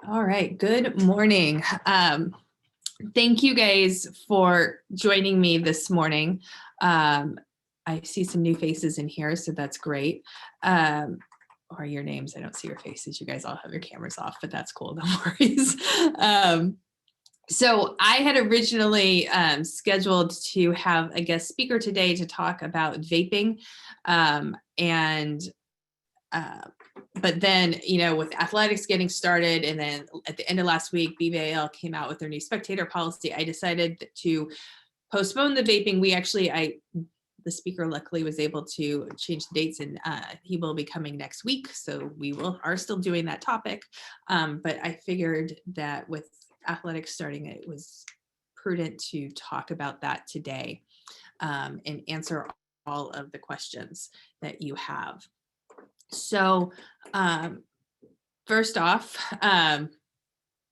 All right, good morning. Thank you guys for joining me this morning. I see some new faces in here, so that's great. Or your names, I don't see your faces. You guys all have your cameras off, but that's cool, no worries. So I had originally scheduled to have a guest speaker today to talk about vaping, but then, with athletics getting started, and then at the end of last week, BVAL came out with their new spectator policy. I decided to postpone the vaping. The speaker luckily was able to change the dates, and he will be coming next week. So we are still doing that topic. But I figured that with athletics starting, it was prudent to talk about that today and answer all of the questions that you have. So first off,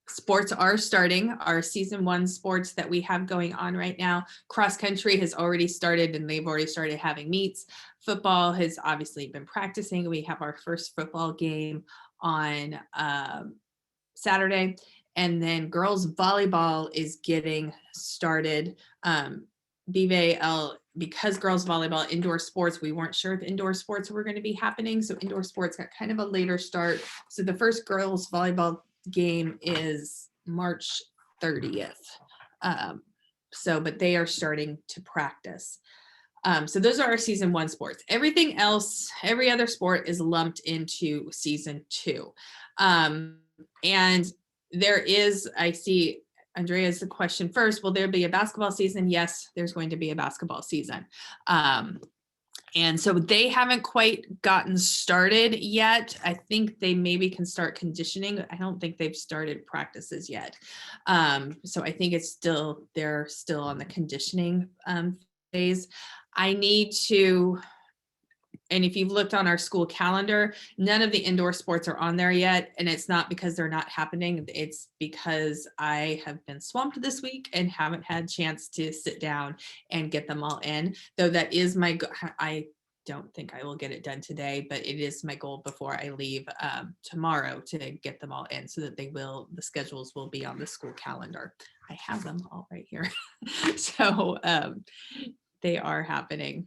sports are starting. Our season 1 sports that we have going on right now. Cross country has already started, and they've already started having meets. Football has obviously been practicing. We have our first football game on Saturday. And then girls volleyball is getting started. BVAL, because girls volleyball, indoor sports, we weren't sure if indoor sports were going to be happening. So indoor sports got kind of a later start. So the first girls volleyball game is March 30th. But they are starting to practice. So those are our season 1 sports. Everything else, every other sport is lumped into season 2. And there is, I see Andrea's the question first, will there be a basketball season? Yes, there's going to be a basketball season. And so they haven't quite gotten started yet. I think they maybe can start conditioning. I don't think they've started practices yet. So I think they're still on the conditioning phase. I need to, and if you've looked on our school calendar, none of the indoor sports are on there yet. And it's not because they're not happening. It's because I have been swamped this week and haven't had a chance to sit down and get them all in. Though that is I don't think I will get it done today, but it is my goal before I leave tomorrow to get them all in so that the schedules will be on the school calendar. I have them all right here. So they are happening.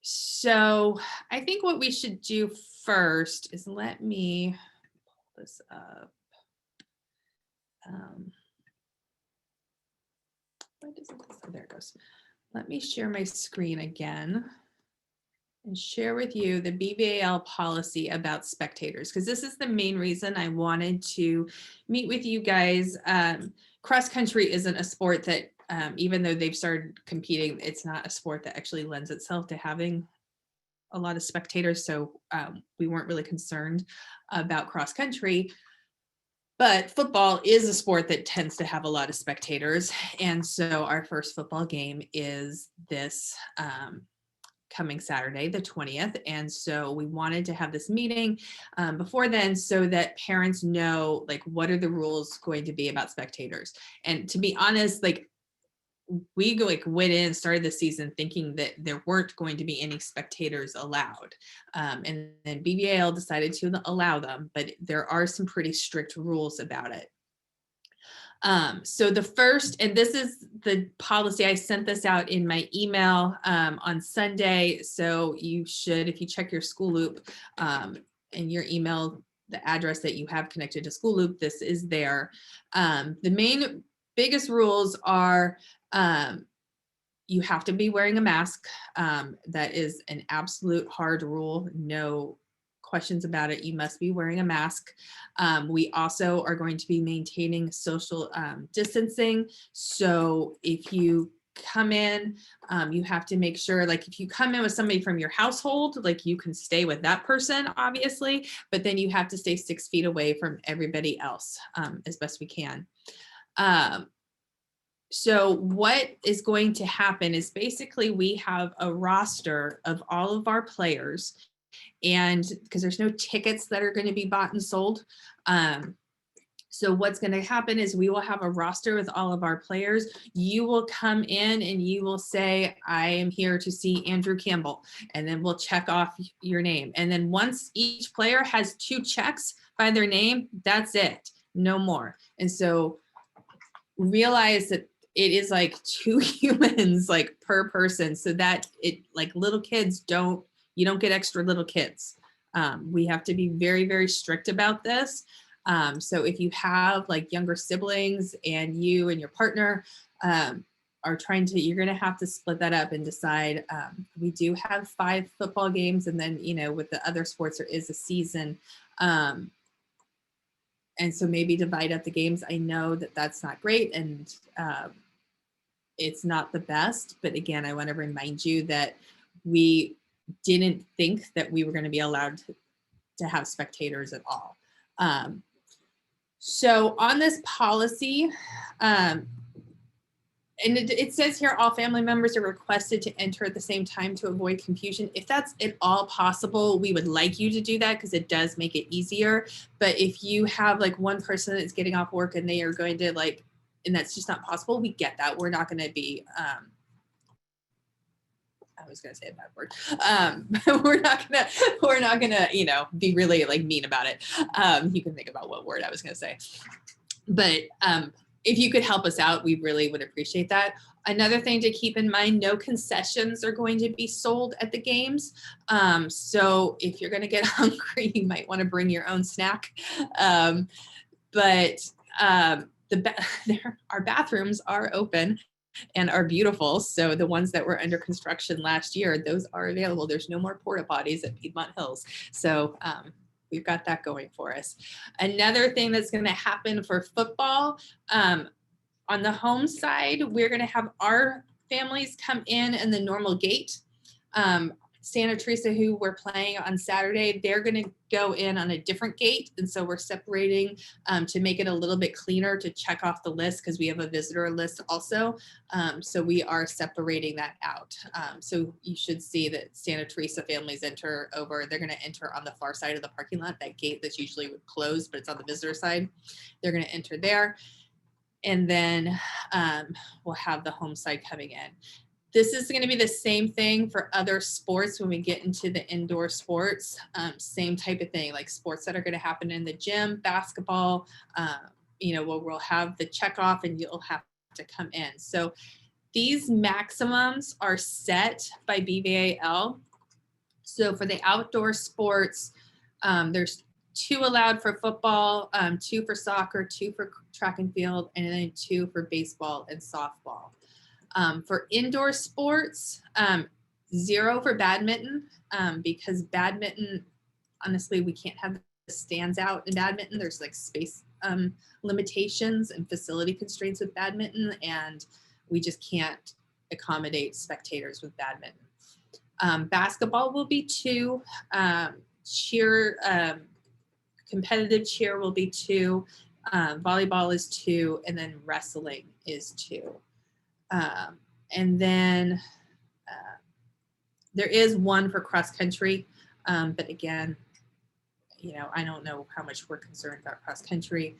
So I think what we should do first is let me pull this up. Why doesn't this? Oh, there it goes. Let me share my screen again and share with you the BVAL policy about spectators, because this is the main reason I wanted to meet with you guys. Cross country isn't a sport that even though they've started competing, it's not a sport that actually lends itself to having a lot of spectators. So we weren't really concerned about cross country. But football is a sport that tends to have a lot of spectators. And so our first football game is this coming Saturday, the 20th. And so we wanted to have this meeting before then so that parents know, what are the rules going to be about spectators. And to be honest, we went in and started the season thinking that there weren't going to be any spectators allowed. And then BVAL decided to allow them, but there are some pretty strict rules about it. So the first, and this is the policy, I sent this out in my email on Sunday. So you should, if you check your School Loop in your email, the address that you have connected to School Loop, this is there. The biggest rules are you have to be wearing a mask. That is an absolute hard rule. No questions about it. You must be wearing a mask. We also are going to be maintaining social distancing. So if you come in, you have to make sure, if you come in with somebody from your household, you can stay with that person, obviously, but then you have to stay 6 feet away from everybody else as best we can. So what is going to happen is basically we have a roster of all of our players, and because there's no tickets that are going to be bought and sold. So what's going to happen is we will have a roster with all of our players. You will come in and you will say, I am here to see Andrew Campbell. And then we'll check off your name. And then once each player has 2 checks by their name, that's it, no more. And so realize that it is like 2 humans like per person, so that it, like, little kids you don't get extra little kids. We have to be very, very strict about this. So if you have like younger siblings and you and your partner are trying to, you're going to have to split that up and decide. We do have 5 football games, and then, you know, with the other sports, there is a season. And so maybe divide up the games. I know that that's not great, and it's not the best. But again, I want to remind you that we didn't think that we were going to be allowed to have spectators at all. So on this policy, and it says here, all family members are requested to enter at the same time to avoid confusion. If that's at all possible, we would like you to do that because it does make it easier. But if you have like one person that's getting off work and they are going to like, and that's just not possible, we get that. We're not going to be, I was going to say a bad word. We're not gonna, you know, be really like mean about it. You can think about what word I was going to say, but if you could help us out, we really would appreciate that. Another thing to keep in mind, no concessions are going to be sold at the games. So if you're going to get hungry, you might want to bring your own snack. But our bathrooms are open and are beautiful. So the ones that were under construction last year, those are available. There's no more porta potties at Piedmont Hills. So we've got that going for us. Another thing that's going to happen for football, on the home side, we're going to have our families come in the normal gate. Santa Teresa, who we're playing on Saturday, they're going to go in on a different gate. And so we're separating to make it a little bit cleaner to check off the list, because we have a visitor list also. So we are separating that out. So you should see that Santa Teresa families enter over. They're going to enter on the far side of the parking lot, that gate that's usually closed, but it's on the visitor side. They're going to enter there. And then we'll have the home side coming in. This is going to be the same thing for other sports when we get into the indoor sports. Same type of thing, like sports that are going to happen in the gym, basketball, you know, we'll have the check off and you'll have to come in. So these maximums are set by BVAL. So for the outdoor sports, there's 2 allowed for football, 2 for soccer, 2 for track and field, and then 2 for baseball and softball. For indoor sports, 0 for badminton, because badminton, honestly, we can't have the stands out in badminton. There's like space limitations and facility constraints with badminton, and we just can't accommodate spectators with badminton. Basketball will be 2, cheer, competitive cheer will be 2, volleyball is 2, and then wrestling is 2. And then there is 1 for cross country, but again, you know, I don't know how much we're concerned about cross country.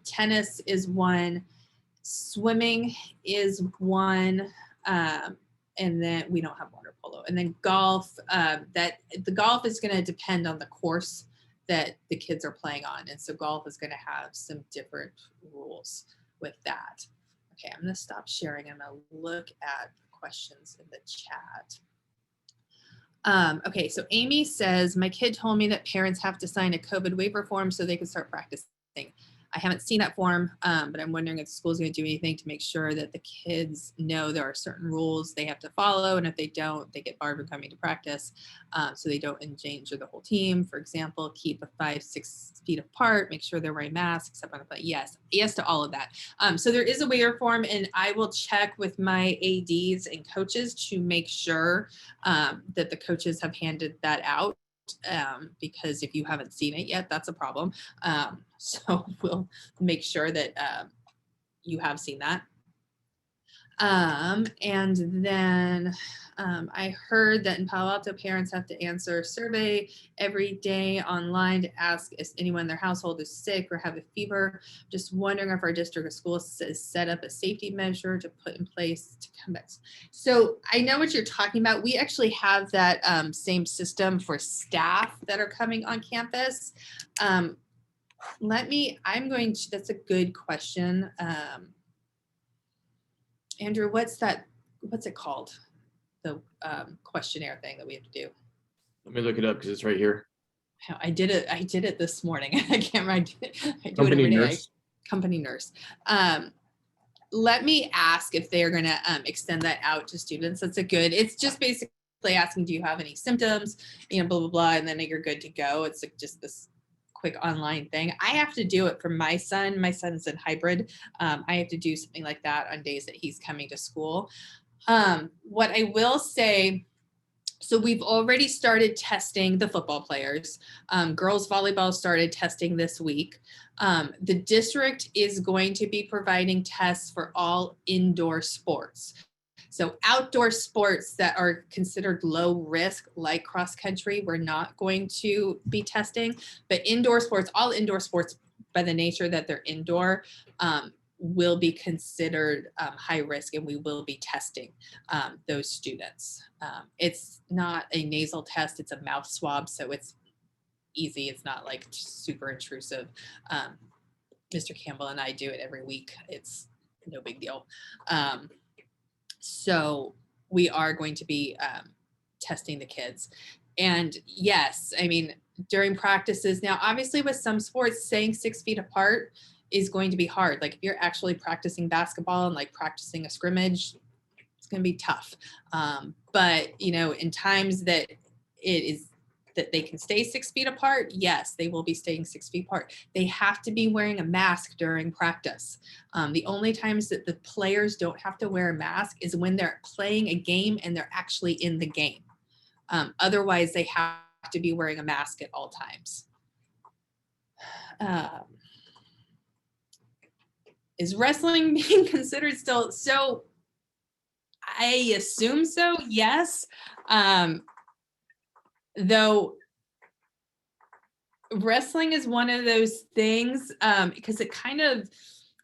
Tennis is 1, swimming is 1, and then we don't have water polo. And then golf, the golf is going to depend on the course that the kids are playing on, and so golf is going to have some different rules with that. Okay, I'm going to stop sharing. I'm going to look at questions in the chat. Okay, so Amy says, my kid told me that parents have to sign a COVID waiver form so they can start practicing. I haven't seen that form, but I'm wondering if the school is going to do anything to make sure that the kids know there are certain rules they have to follow. And if they don't, they get barred from coming to practice, so they don't endanger the whole team. For example, keep 5-6 feet apart, make sure they're wearing masks, except on the play. Yes to all of that. So there is a waiver form, and I will check with my ADs and coaches to make sure that the coaches have handed that out. Because if you haven't seen it yet, that's a problem. So we'll make sure that you have seen that. And then I heard that in Palo Alto, parents have to answer a survey every day online to ask if anyone in their household is sick or have a fever. Just wondering if our district of schools has set up a safety measure to put in place to combat. So I know what you're talking about. We actually have that same system for staff that are coming on campus. I'm going to, that's a good question. Andrew, what's it called? The questionnaire thing that we have to do. Let me look it up because it's right here. I did it this morning. I can't remember. I do Company it every day. nurse. Company nurse. Let me ask if they're going to extend that out to students. It's just basically asking, do you have any symptoms? Blah, blah, blah. And then you're good to go. It's like just this quick online thing. I have to do it for my son. My son's in hybrid. I have to do something like that on days that he's coming to school. What I will say, so we've already started testing the football players. Girls volleyball started testing this week. The district is going to be providing tests for all indoor sports. So outdoor sports that are considered low risk, like cross country, we're not going to be testing. But indoor sports, all indoor sports, by the nature that they're indoor, will be considered high risk, and we will be testing those students. It's not a nasal test, it's a mouth swab, so it's easy. It's not like super intrusive. Mr. Campbell and I do it every week. It's no big deal. So we are going to be testing the kids. And yes, I mean, during practices, now obviously with some sports, staying 6 feet apart is going to be hard. Like if you're actually practicing basketball and like practicing a scrimmage, it's going to be tough. But in times that they can stay 6 feet apart, yes, they will be staying 6 feet apart. They have to be wearing a mask during practice. The only times that the players don't have to wear a mask is when they're playing a game and they're actually in the game. Otherwise, they have to be wearing a mask at all times. Is wrestling being considered still? So I assume so, yes. Though wrestling is one of those things because it kind of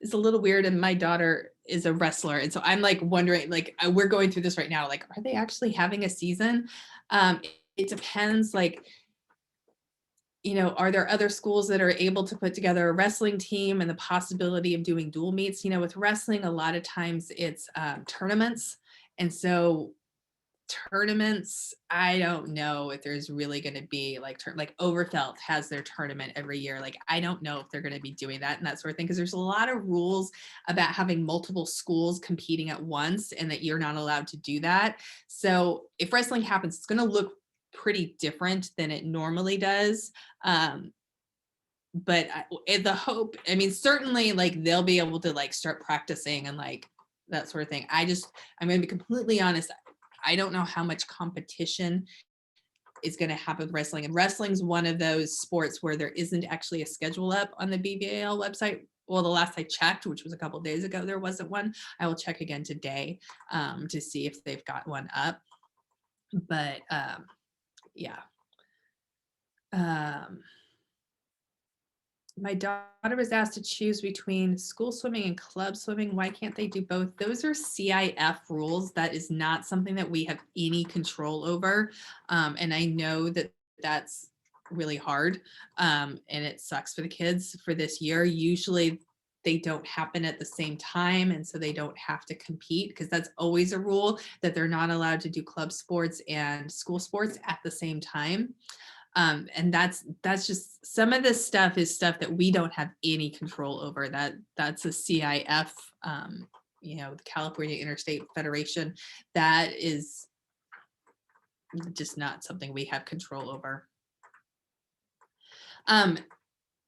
is a little weird, and my daughter is a wrestler, and so I'm like wondering, like we're going through this right now, like are they actually having a season? It depends, like are there other schools that are able to put together a wrestling team and the possibility of doing dual meets? With wrestling, a lot of times it's tournaments, and so tournaments, I don't know if there's really going to be like Overfelt has their tournament every year. Like I don't know if they're going to be doing that and that sort of thing, because there's a lot of rules about having multiple schools competing at once and that you're not allowed to do that. So if wrestling happens, it's going to look pretty different than it normally does. But the hope, I mean, certainly like they'll be able to like start practicing and like that sort of thing. I'm going to be completely honest. I don't know how much competition is going to happen with wrestling. And wrestling's one of those sports where there isn't actually a schedule up on the BVAL website. Well, the last I checked, which was a couple of days ago, there wasn't one. I will check again today to see if they've got one up. But yeah. My daughter was asked to choose between school swimming and club swimming. Why can't they do both? Those are CIF rules. That is not something that we have any control over. And I know that that's really hard. And it sucks for the kids for this year. Usually they don't happen at the same time. And so they don't have to compete, because that's always a rule, that they're not allowed to do club sports and school sports at the same time. And that's just, some of this stuff is stuff that we don't have any control over. That's a CIF, the California Interstate Federation. That is just not something we have control over.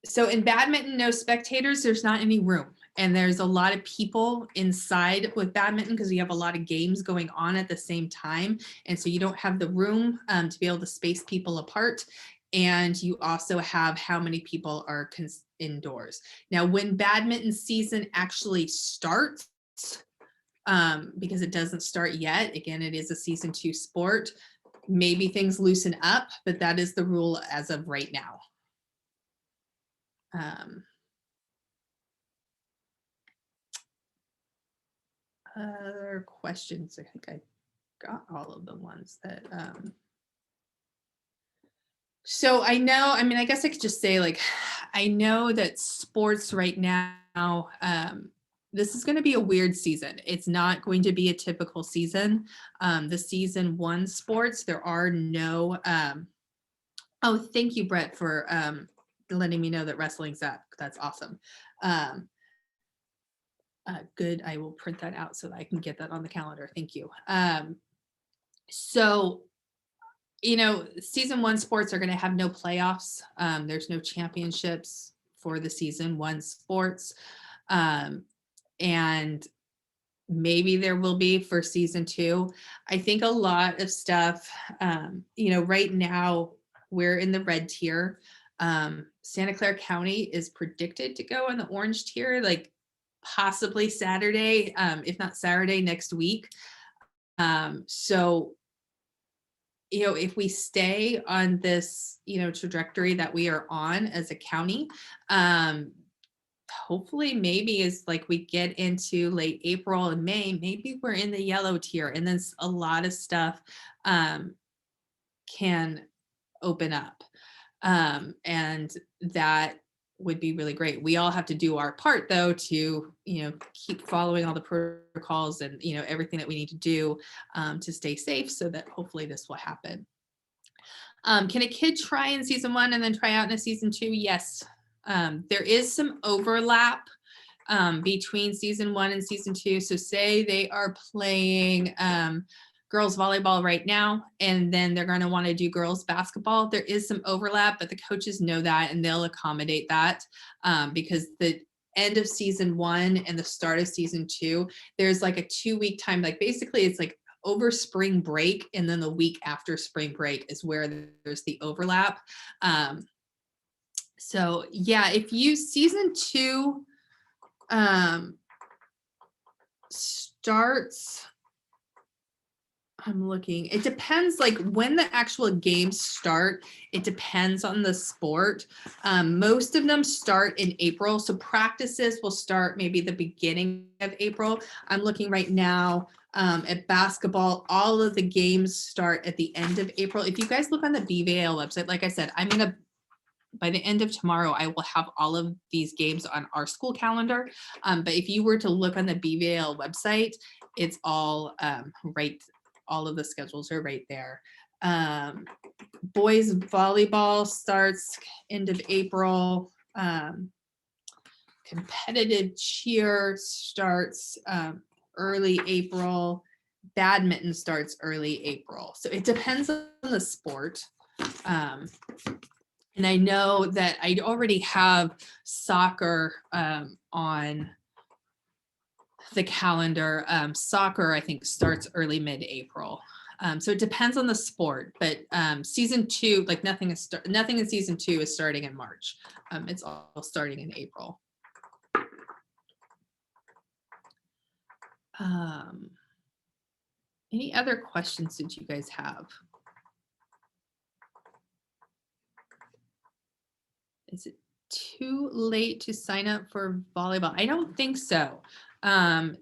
So in badminton, no spectators, there's not any room. And there's a lot of people inside with badminton because you have a lot of games going on at the same time. And so you don't have the room to be able to space people apart. And you also have how many people are indoors. Now, when badminton season actually starts, because it doesn't start yet. Again, it is a season 2 sport. Maybe things loosen up, but that is the rule as of right now. Other questions? I think I got all of the ones that, so I know, I mean, I guess I could just say, like, I know that sports right now, this is going to be a weird season. It's not going to be a typical season. The season 1 sports, there are no, oh, thank you, Brett, for letting me know that wrestling's up. That's awesome. Good. I will print that out so that I can get that on the calendar. Thank you. So, you know, season 1 sports are going to have no playoffs. There's no championships for the season 1 sports. And maybe there will be for season 2. I think a lot of stuff, you know, right now we're in the red tier. Santa Clara County is predicted to go in the orange tier, like possibly Saturday, if not Saturday next week. So, you know, if we stay on this, you know, trajectory that we are on as a county, hopefully maybe as like we get into late April and May, maybe we're in the yellow tier, and then a lot of stuff can open up. And that would be really great. We all have to do our part though to, you know, keep following all the protocols and, you know, everything that we need to do to stay safe, so that hopefully this will happen. Can a kid try in season 1 and then try out in a season 2? Yes. There is some overlap between season 1 and season 2. So say they are playing girls volleyball right now, and then they're going to want to do girls basketball. There is some overlap, but the coaches know that and they'll accommodate that because the end of season 1 and the start of season 2, there's like a 2-week time. Like basically it's like over spring break, and then the week after spring break is where there's the overlap. So yeah, if you season 2 starts, I'm looking, it depends like when the actual games start. It depends on the sport. Most of them start in April. So practices will start maybe the beginning of April. I'm looking right now at basketball. All of the games start at the end of April. If you guys look on the BVAL website, like I said, I'm going to, by the end of tomorrow, I will have all of these games on our school calendar. But if you were to look on the BVAL website, it's all right. All of the schedules are right there. Boys volleyball starts end of April. Competitive cheer starts early April. Badminton starts early April. So it depends on the sport. And I know that I already have soccer on the calendar. Soccer, I think, starts early mid-April. So it depends on the sport, but season 2, like nothing in season 2 is starting in March. It's all starting in April. Any other questions that you guys have? Is it too late to sign up for volleyball? I don't think so. And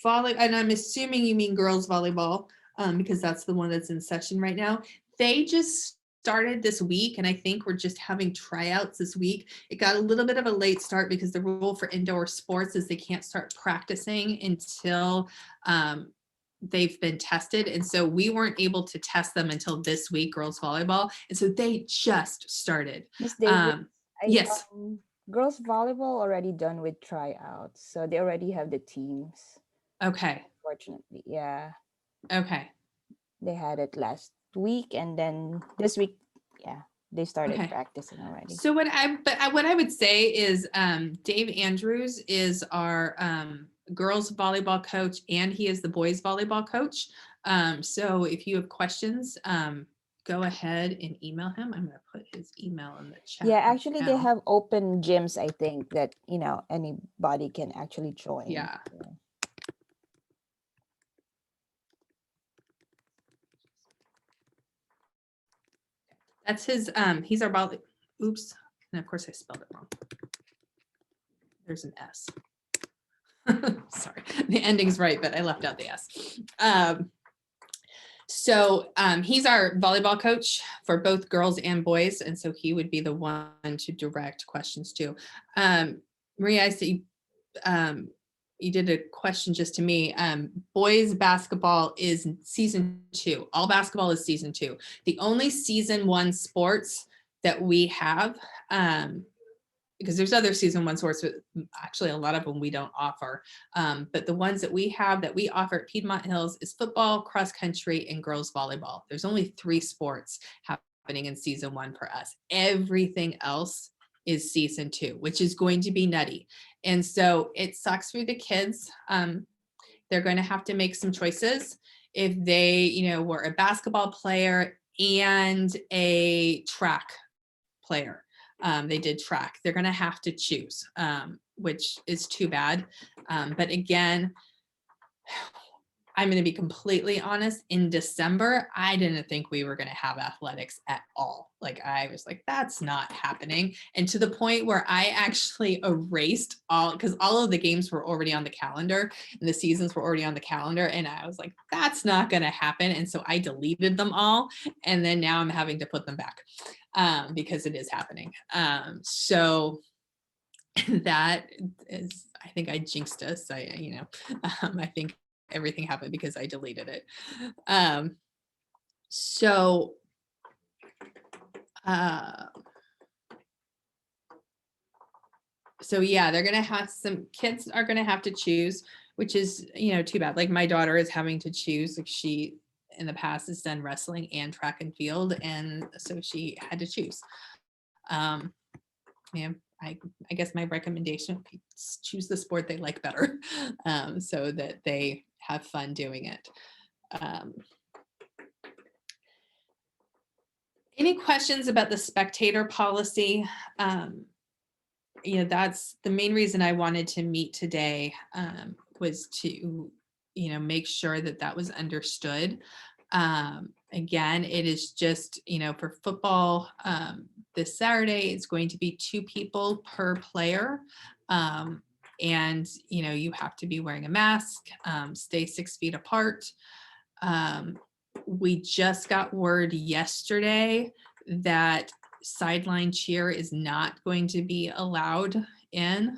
I'm assuming you mean girls volleyball because that's the one that's in session right now. They just started this week, and I think we're just having tryouts this week. It got a little bit of a late start because the rule for indoor sports is they can't start practicing until they've been tested. And so we weren't able to test them until this week, girls volleyball. And so they just started. Miss David, Yes. Girls volleyball already done with tryouts, so they already have the teams. Okay. Fortunately, yeah. Okay. They had it last week, and then this week, yeah, they started Okay. practicing already. So what I would say is Dave Andrews is our girls volleyball coach, and he is the boys volleyball coach. So if you have questions, go ahead and email him. I'm going to put his email in the chat. Yeah, right actually they now. have open gyms, I think, that, you know, anybody can actually join. Yeah. That's his, he's our volley, oops. And of course I spelled it wrong. There's an S. Sorry, the ending's right, but I left out the S. He's our volleyball coach for both girls and boys. And so he would be the one to direct questions to. Maria, I see you did a question just to me. Boys basketball is season 2. All basketball is season 2. The only season 1 sports that we have, because there's other season 1 sports, but actually a lot of them we don't offer. But the ones that we have that we offer at Piedmont Hills is football, cross country, and girls volleyball. There's only 3 sports happening in season 1 for us. Everything else is season 2, which is going to be nutty. And so it sucks for the kids. They're going to have to make some choices. If they, you know, were a basketball player and a track player, they did track, they're going to have to choose, which is too bad. But again, I'm going to be completely honest, in December, I didn't think we were going to have athletics at all. Like, I was like, that's not happening. And to the point where I actually erased because all of the games were already on the calendar and the seasons were already on the calendar. And I was like, that's not going to happen. And so I deleted them all. And then now I'm having to put them back because it is happening. So that is, I think I jinxed us. I think everything happened because I deleted it. So yeah, they're going to have, some kids are going to have to choose, which is, you know, too bad. Like, my daughter is having to choose. Like, she in the past has done wrestling and track and field. And so she had to choose. I guess my recommendation would be choose the sport they like better, so that they have fun doing it. Any questions about the spectator policy? You know, that's the main reason I wanted to meet today, was to, you know, make sure that that was understood. Again, it is just, you know, for football, this Saturday, it's going to be 2 people per player. And, you know, you have to be wearing a mask, stay 6 feet apart. We just got word yesterday that sideline cheer is not going to be allowed in.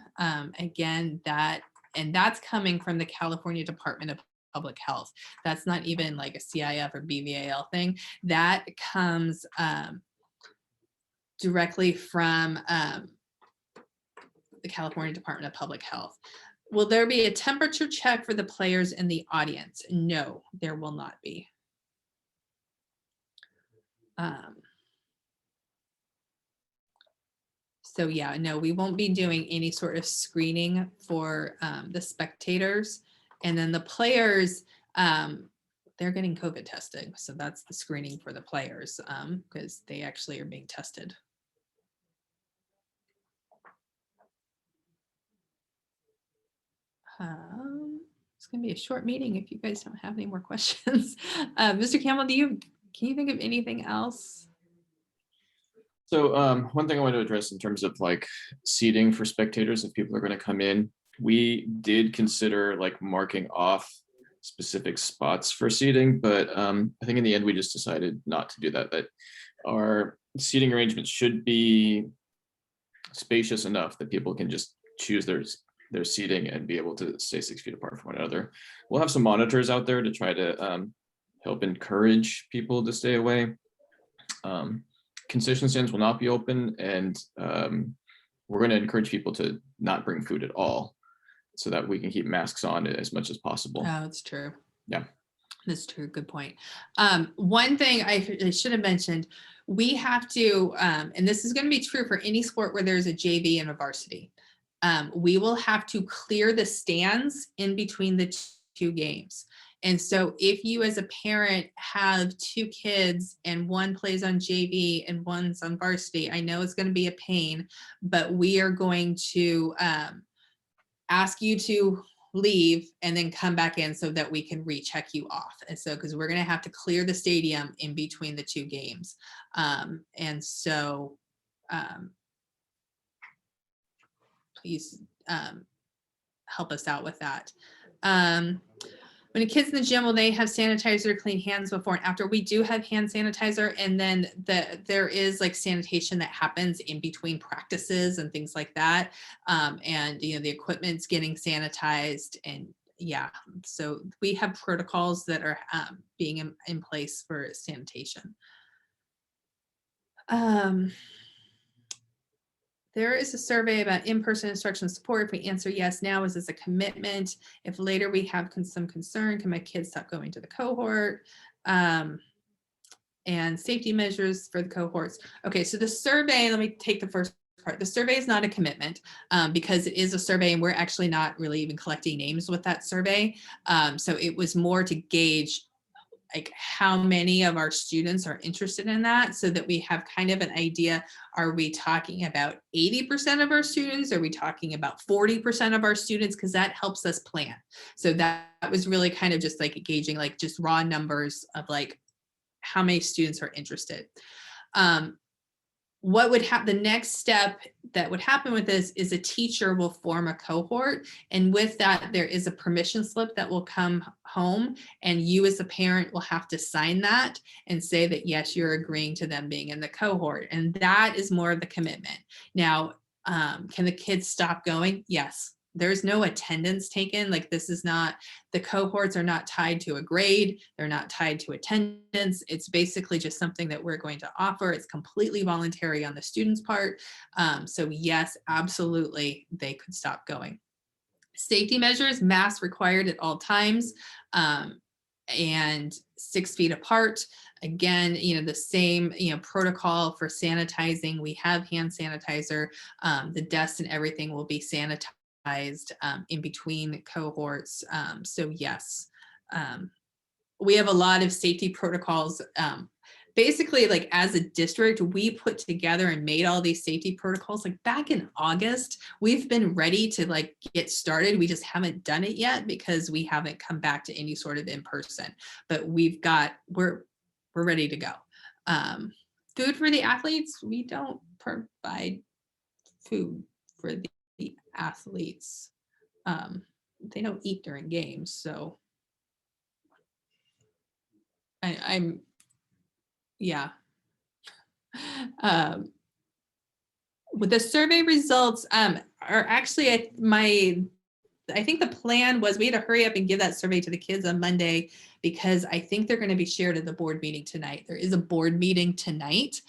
Again, that's coming from the California Department of Public Health. That's not even like a CIF or BVAL thing. That comes directly from the California Department of Public Health. Will there be a temperature check for the players in the audience? No, there will not be. So yeah, no, we won't be doing any sort of screening for the spectators. And then the players, they're getting COVID tested. So that's the screening for the players, because they actually are being tested. It's going to be a short meeting if you guys don't have any more questions. Mr. Campbell, can you think of anything else? So one thing I want to address in terms of like seating for spectators, if people are going to come in, we did consider like marking off specific spots for seating, but I think in the end we just decided not to do that. That our seating arrangements should be spacious enough that people can just choose their seating and be able to stay 6 feet apart from one another. We'll have some monitors out there to try to help encourage people to stay away. Concession stands will not be open, and we're going to encourage people to not bring food at all so that we can keep masks on as much as possible. Oh, that's true. Yeah. That's true. Good point. One thing I should have mentioned, we have to, and this is going to be true for any sport where there's a JV and a varsity. We will have to clear the stands in between the 2 games. And so if you as a parent have 2 kids and one plays on JV and one's on varsity, I know it's going to be a pain, but we are going to ask you to leave and then come back in so that we can recheck you off. And so, because we're going to have to clear the stadium in between the 2 games. And so please help us out with that. When a kid's in the gym, will they have sanitizer or clean hands before and after? We do have hand sanitizer, and then there is like sanitation that happens in between practices and things like that. And you know, the equipment's getting sanitized, and yeah, so we have protocols that are being in place for sanitation. There is a survey about in-person instruction support. If we answer yes now, is this a commitment? If later we have some concern, can my kids stop going to the cohort? And safety measures for the cohorts. Okay, so the survey, let me take the first part. The survey is not a commitment because it is a survey and we're actually not really even collecting names with that survey. So it was more to gauge like how many of our students are interested in that, so that we have kind of an idea. Are we talking about 80% of our students? Are we talking about 40% of our students? Because that helps us plan. So that was really kind of just like gauging like just raw numbers of like how many students are interested. What would happen, the next step that would happen with this is a teacher will form a cohort, and with that there is a permission slip that will come home, and you as a parent will have to sign that and say that yes, you're agreeing to them being in the cohort, and that is more of the commitment. Now, can the kids stop going? Yes. There's no attendance taken. Like this is not, the cohorts are not tied to a grade. They're not tied to attendance. It's basically just something that we're going to offer. It's completely voluntary on the student's part. So yes, absolutely, they could stop going. Safety measures, masks required at all times, and 6 feet apart. Again, you know, the same, you know, protocol for sanitizing. We have hand sanitizer. The desks and everything will be sanitized in between cohorts. So yes, we have a lot of safety protocols. Basically, like as a district, we put together and made all these safety protocols like back in August. We've been ready to like get started. We just haven't done it yet because we haven't come back to any sort of in-person, but we're ready to go. Food for the athletes, we don't provide food for the athletes. They don't eat during games, so I'm yeah. With the survey results are actually I think the plan was we had to hurry up and give that survey to the kids on Monday because I think they're going to be shared at the board meeting tonight. There is a board meeting tonight.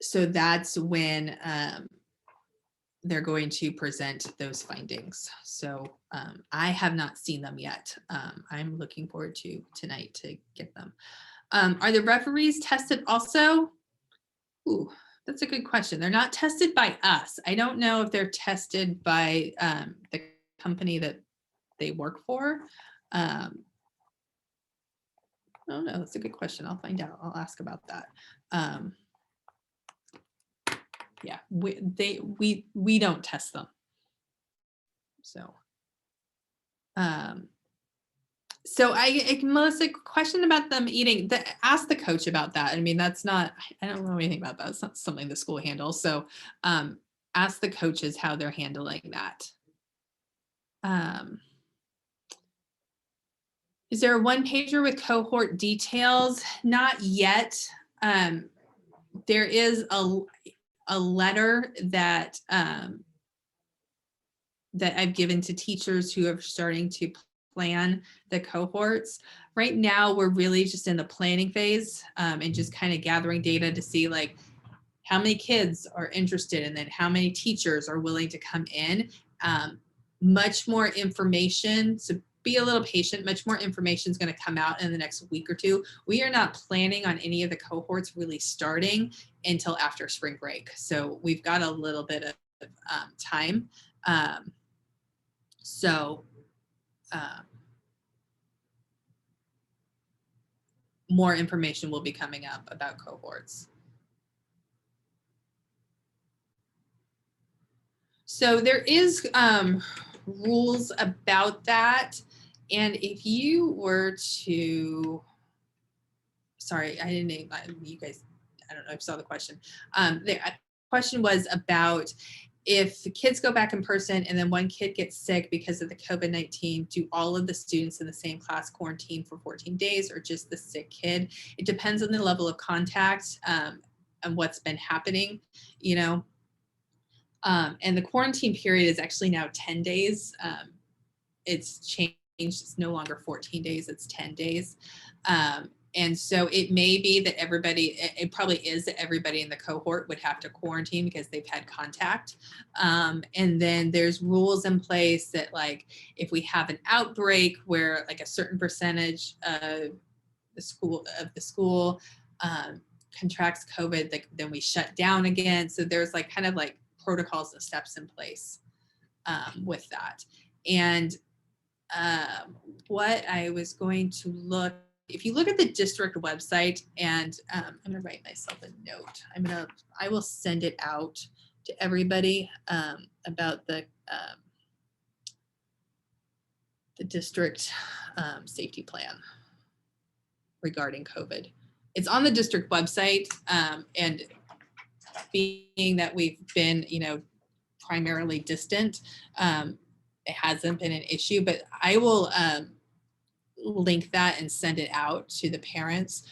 So that's when they're going to present those findings. So I have not seen them yet. I'm looking forward to tonight to get them. Are the referees tested also? Ooh, that's a good question. They're not tested by us. I don't know if they're tested by the company that they work for. I don't know. That's a good question. I'll find out. I'll ask about that. Yeah, we don't test them. So, Melissa, question about them eating. Ask the coach about that. I mean, that's not. I don't know anything about that. It's not something the school handles. So, ask the coaches how they're handling that. Is there a one pager with cohort details? Not yet. There is a letter that that I've given to teachers who are starting to plan the cohorts. Right now, we're really just in the planning phase and just kind of gathering data to see like how many kids are interested and then how many teachers are willing to come in. Much more information, so be a little patient. Much more information is going to come out in the next week or two. We are not planning on any of the cohorts really starting until after spring break. So we've got a little bit of time So more information will be coming up about cohorts. So there is rules about that. And if you were to, sorry, I didn't name you guys, I don't know if you saw the question. The question was about if the kids go back in person and then one kid gets sick because of the COVID-19, do all of the students in the same class quarantine for 14 days or just the sick kid? It depends on the level of contact and what's been happening, you know. And the quarantine period is actually now 10 days. It's changed. It's no longer 14 days, it's 10 days. And so it may be that everybody, it probably is that everybody in the cohort would have to quarantine because they've had contact. And then there's rules in place that, like, if we have an outbreak where like a certain percentage of the school contracts COVID, then we shut down again. So there's like kind of like protocols and steps in place with that. And what I was going to look, if you look at the district website, and I'm gonna write myself a note. I will send it out to everybody about the district safety plan regarding COVID. It's on the district website, and being that we've been, you know, primarily distant, it hasn't been an issue, but I will link that and send it out to the parents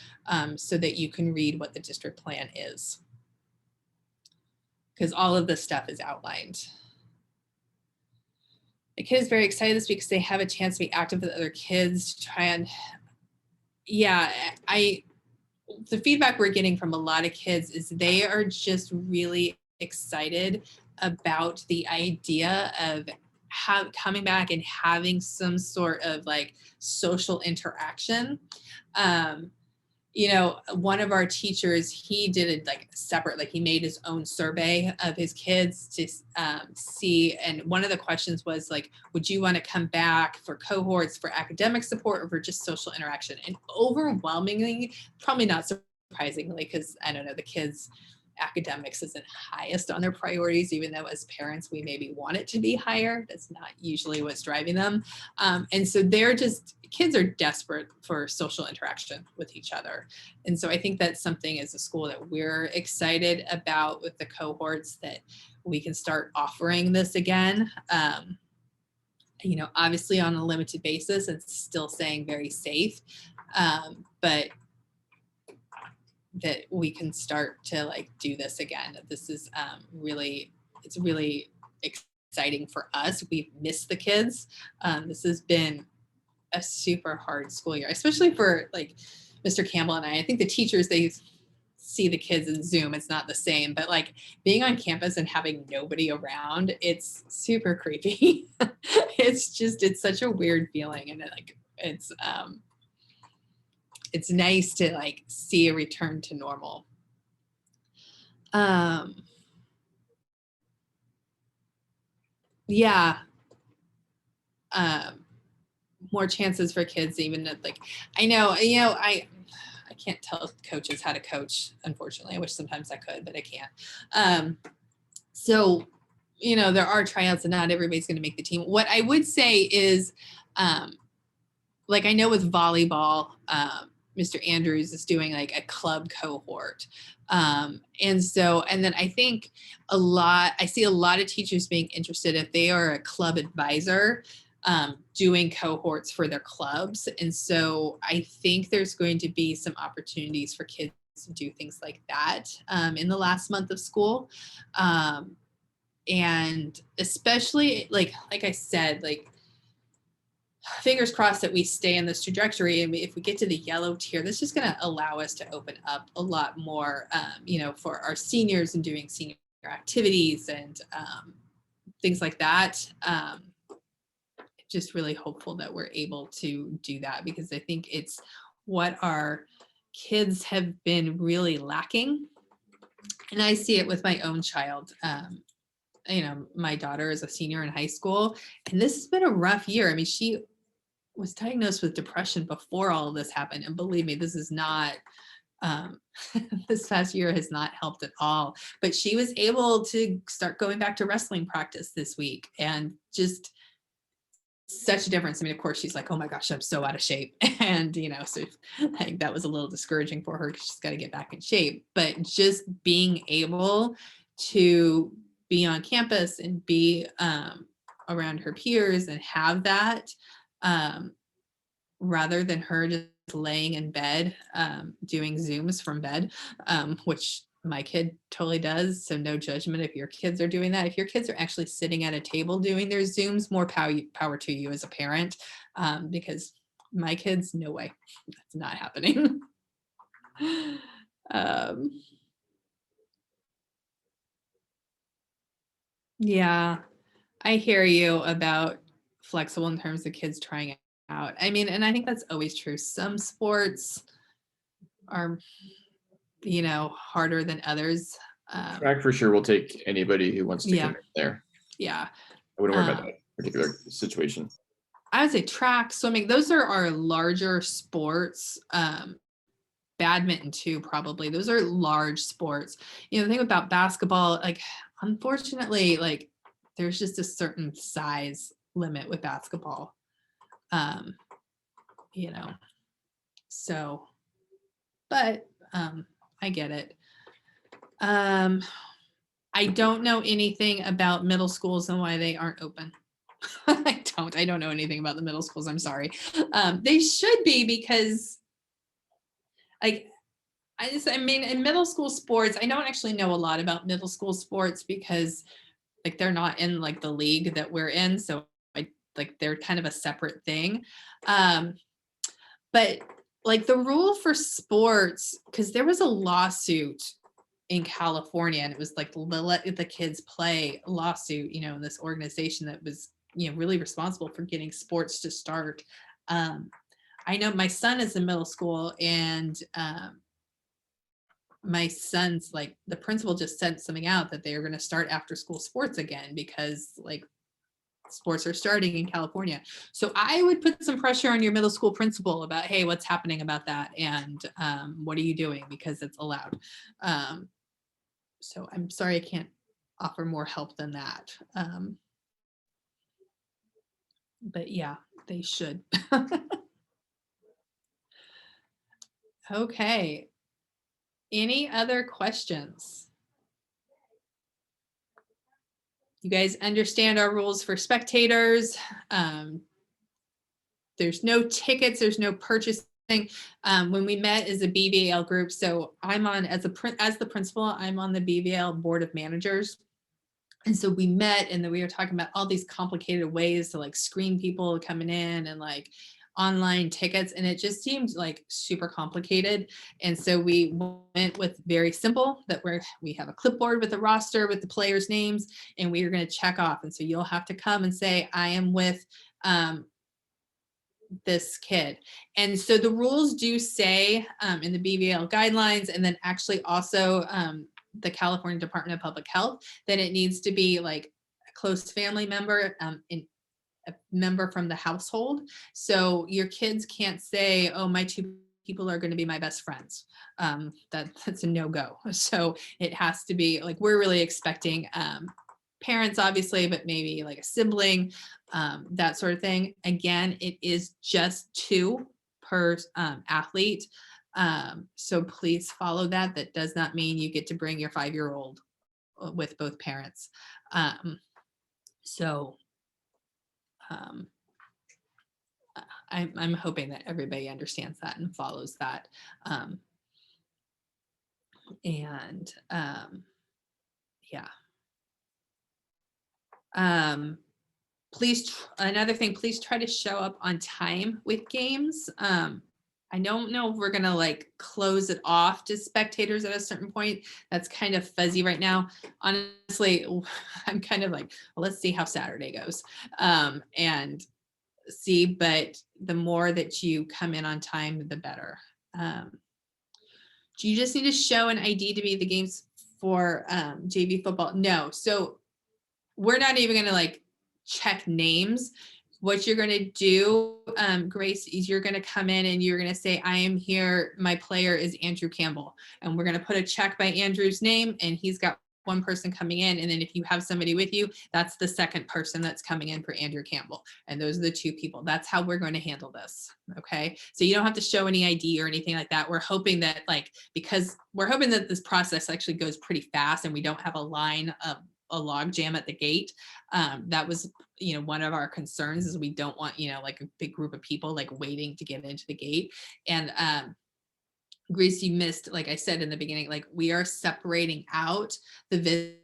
so that you can read what the district plan is, because all of this stuff is outlined. The kid is very excited this week because they have a chance to be active with other kids to try and, yeah, the feedback we're getting from a lot of kids is they are just really excited about the idea of coming back and having some sort of like social interaction. You know, one of our teachers, he did it like separate, like he made his own survey of his kids to see. And one of the questions was like, would you want to come back for cohorts for academic support or for just social interaction? And overwhelmingly, probably not surprisingly, because I don't know, the kids' academics isn't highest on their priorities, even though as parents, we maybe want it to be higher. That's not usually what's driving them. And so kids are desperate for social interaction with each other. And so I think that's something as a school that we're excited about with the cohorts, that we can start offering this again. You know, obviously on a limited basis, it's still saying very safe, but that we can start to like do this again. This is it's really exciting for us. We've missed the kids. This has been a super hard school year, especially for like Mr. Campbell and I. I think the teachers, they see the kids in Zoom, it's not the same, but like being on campus and having nobody around, it's super creepy. It's such a weird feeling. And it's nice to like see a return to normal. Yeah. More chances for kids, even at like, I know, you know, I can't tell coaches how to coach, unfortunately. I wish sometimes I could, but I can't. So, you know, there are tryouts and not everybody's going to make the team. What I would say is, like I know with volleyball, Mr. Andrews is doing like a club cohort. And then I think I see a lot of teachers being interested if they are a club advisor, doing cohorts for their clubs. And so I think there's going to be some opportunities for kids to do things like that in the last month of school. And especially like I said, like, fingers crossed that we stay in this trajectory. And if we get to the yellow tier, that's just going to allow us to open up a lot more, you know, for our seniors and doing senior activities and things like that. Just really hopeful that we're able to do that, because I think it's what our kids have been really lacking. And I see it with my own child my daughter is a senior in high school, and this has been a rough year. I mean, she was diagnosed with depression before all of this happened. And believe me, this is not, this past year has not helped at all. But she was able to start going back to wrestling practice this week, and just such a difference. I mean, of course, she's like, oh my gosh, I'm so out of shape. And, so I think that was a little discouraging for her because she's got to get back in shape. But just being able to be on campus and be around her peers and have that, rather than her just laying in bed doing Zooms from bed, which my kid totally does. So no judgment if your kids are doing that. If your kids are actually sitting at a table doing their Zooms, more power to you as a parent, because my kids, no way, that's not happening. Yeah, I hear you about flexible in terms of kids trying it out. I mean, and I think that's always true. Some sports are, harder than others. Track for sure will take anybody who wants to Yeah. come in there. Yeah. I wouldn't worry about that particular situation. I would say track, swimming, those are our larger sports. Badminton too, probably. Those are large sports. The thing about basketball, like, unfortunately, like, there's just a certain size limit with basketball. So, but I get it. I don't know anything about middle schools and why they aren't open. I don't know anything about the middle schools. I'm sorry. They should be, because like, I mean, in middle school sports, I don't actually know a lot about middle school sports because like they're not in like the league that we're in. So they're kind of a separate thing. But like the rule for sports, because there was a lawsuit in California, and it was like let the kids play lawsuit, in this organization that was, really responsible for getting sports to start. I know my son is in middle school, and my son's like, the principal just sent something out that they are going to start after school sports again because like sports are starting in California. So I would put some pressure on your middle school principal about, hey, what's happening about that? And what are you doing? Because it's allowed. So I'm sorry, I can't offer more help than that. But yeah, they should. Okay. Any other questions? You guys understand our rules for spectators. There's no tickets, there's no purchasing. When we met as a BVAL group, so I'm on as the principal, I'm on the BVAL board of managers. And so we met, and then we were talking about all these complicated ways to like screen people coming in and like online tickets, and it just seemed like super complicated. And so we went with very simple, that we have a clipboard with a roster with the players' names, and we are going to check off. And so you'll have to come and say, I am with this kid. And so the rules do say in the BVAL guidelines, and then actually also the California Department of Public Health, that it needs to be like a close family member, a member from the household. So your kids can't say, oh, my two people are going to be my best friends. That's a no-go. So it has to be like, we're really expecting parents, obviously, but maybe like a sibling, that sort of thing. Again, it is just 2 per athlete. So please follow that. That does not mean you get to bring your 5-year-old with both parents. I'm hoping that everybody understands that and follows that. Yeah. Another thing, please try to show up on time with games. I don't know if we're gonna like close it off to spectators at a certain point. That's kind of fuzzy right now. Honestly, I'm kind of like, well, let's see how Saturday goes. And see, but the more that you come in on time, the better. Do you just need to show an ID to be the games for JV football? No. So we're not even gonna like check names. What you're gonna do, Grace, is you're gonna come in and you're gonna say, I am here, my player is Andrew Campbell. And we're gonna put a check by Andrew's name, and he's got one person coming in. And then if you have somebody with you, that's the second person that's coming in for Andrew Campbell. And those are the two people. That's how we're going to handle this. Okay. So you don't have to show any ID or anything like that. We're hoping that because we're hoping that this process actually goes pretty fast and we don't have a line of a log jam at the gate. That was, one of our concerns is we don't want, like a big group of people like waiting to get into the gate. And Grace, you missed, like I said in the beginning, like we are separating out the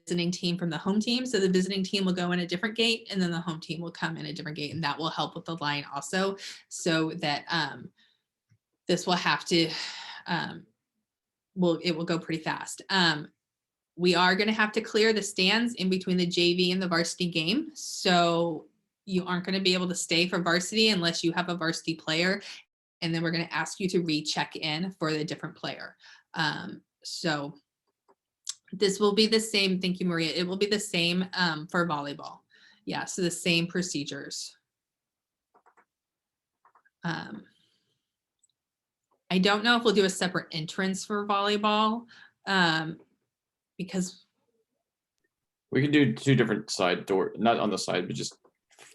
visiting team from the home team. So the visiting team will go in a different gate and then the home team will come in a different gate, and that will help with the line also, so that this will have to, it will go pretty fast. We are going to have to clear the stands in between the JV and the varsity game. So you aren't going to be able to stay for varsity unless you have a varsity player. And then we're going to ask you to recheck in for the different player. So this will be the same. Thank you, Maria. It will be the same for volleyball. Yeah, so the same procedures. I don't know if we'll do a separate entrance for volleyball because We can do two different side door, not on the side, but just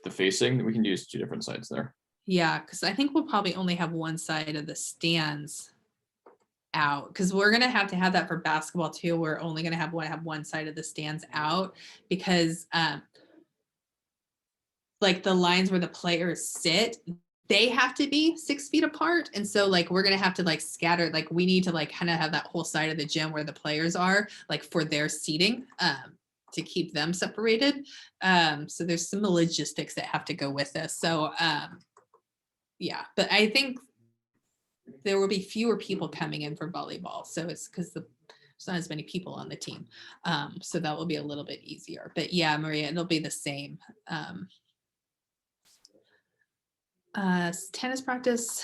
the facing. We can use two different sides there. yeah, because I think we'll probably only have one side of the stands out, because we're going to have that for basketball too. We're only going to have one side of the stands out, because like the lines where the players sit, they have to be 6 feet apart. And so like, we're going to have to like scatter, like we need to like kind of have that whole side of the gym where the players are, like for their seating, to keep them separated. So there's some logistics that have to go with this. So yeah, but I think there will be fewer people coming in for volleyball. So it's because there's not as many people on the team. So that will be a little bit easier. But yeah, Maria, it'll be the same. Tennis practice.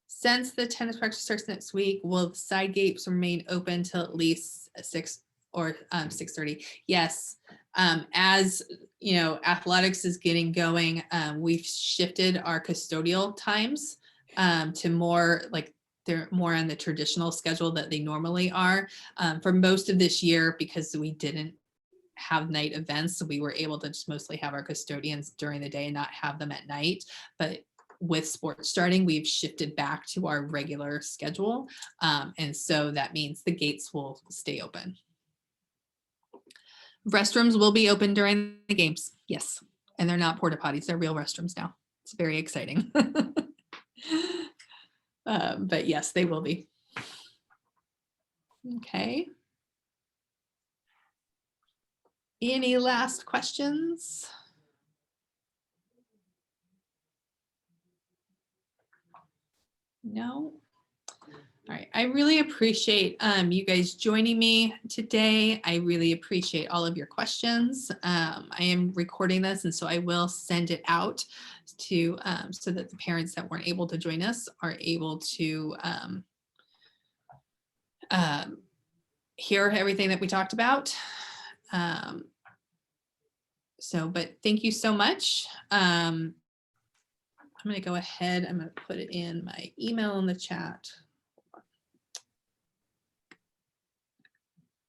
Since the tennis practice starts next week, will the side gates remain open till at least 6 or 6:30? Yes. As athletics is getting going, we've shifted our custodial times to more like they're more on the traditional schedule that they normally are for most of this year, because we didn't have night events. So we were able to just mostly have our custodians during the day and not have them at night. But with sports starting, we've shifted back to our regular schedule. And so that means the gates will stay open. Restrooms will be open during the games. Yes. And they're not porta potties. They're real restrooms now. It's very exciting. But yes, they will be. Okay. Any last questions? No? All right, I really appreciate you guys joining me today. I really appreciate all of your questions. I am recording this, and so I will send it out to so that the parents that weren't able to join us are able to hear everything that we talked about. But thank you so much. I'm going to go ahead. I'm going to put it in my email in the chat.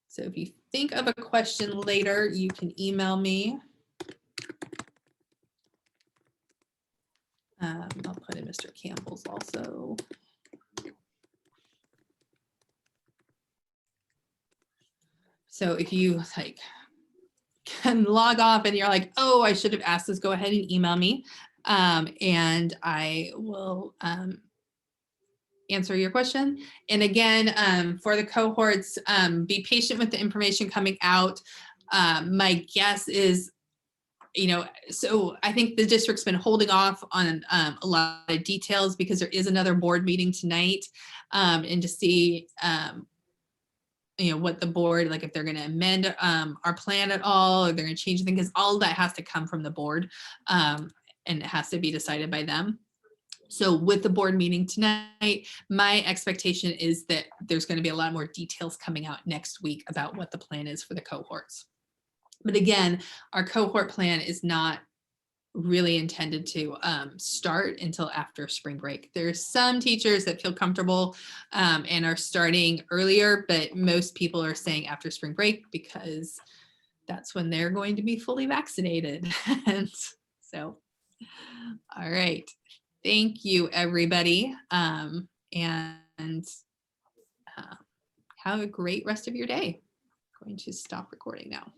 So if you think of a question later, you can email me. I'll put in Mr. Campbell's also. So if you like can log off and you're like, oh, I should have asked this, go ahead and email me. And I will answer your question. And again, for the cohorts, be patient with the information coming out. My guess is, so I think the district's been holding off on a lot of details because there is another board meeting tonight, and to see, what the board, like if they're going to amend our plan at all, or they're going to change anything, because all of that has to come from the board, and it has to be decided by them. So with the board meeting tonight, my expectation is that there's going to be a lot more details coming out next week about what the plan is for the cohorts. But again, our cohort plan is not really intended to start until after spring break. There's some teachers that feel comfortable and are starting earlier, but most people are saying after spring break because that's when they're going to be fully vaccinated. And so, all right. Thank you, everybody. And have a great rest of your day. I'm going to stop recording now.